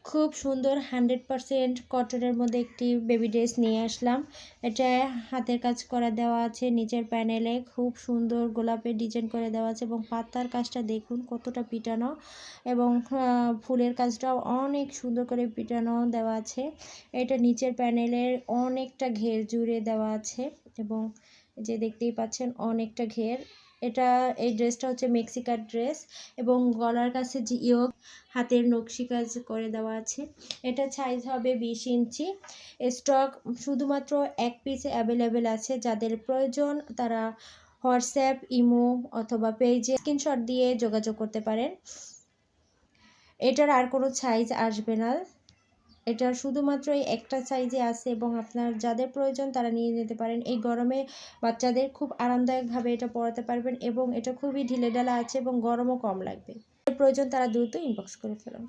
খুব সুন্দর 100% কটনের মধ্যে একটি বেবি ড্রেস নিয়ে আসলাম। এটা হাতের কাজ করা দেওয়া আছে, নিচের প্যানেলে খুব সুন্দর গোলাপের ডিজাইন করে দেওয়া আছে এবং পাতার কাজটা দেখুন কতটা পিটানো এবং ফুলের কাজটাও অনেক সুন্দর করে পিটানো দেওয়া আছে। এটা নিচের প্যানেলের অনেকটা ঘের জুড়ে দেওয়া আছে এবং যে দেখতেই পাচ্ছেন অনেকটা ঘের। এই ড্রেসটা হচ্ছে মেক্সিকান ড্রেস এবং গলার কাছে যে হাতের নকশি কাজ করে দেওয়া আছে। এটা সাইজ হবে 20 ইঞ্চি। স্টক শুধুমাত্র এক পিস অ্যাভেলেবেল আছে। যাদের প্রয়োজন তারা হোয়াটসঅ্যাপ, ইমো অথবা পেজে স্ক্রিনশট দিয়ে যোগাযোগ করতে পারেন। এটার আর কোনো সাইজ আসবে না, এটা শুধুমাত্র এই একটা সাইজে আছে এবং আপনার যাদের প্রয়োজন তারা নিয়ে নিতে পারেন। এই গরমে বাচ্চাদের খুব আরামদায়কভাবে এটা পরাতে পারবেন এবং এটা খুবই ঢিলেঢালা আছে এবং গরমও কম লাগবে। প্রয়োজন তারা দ্রুত ইনবক্স করে ফেলুন।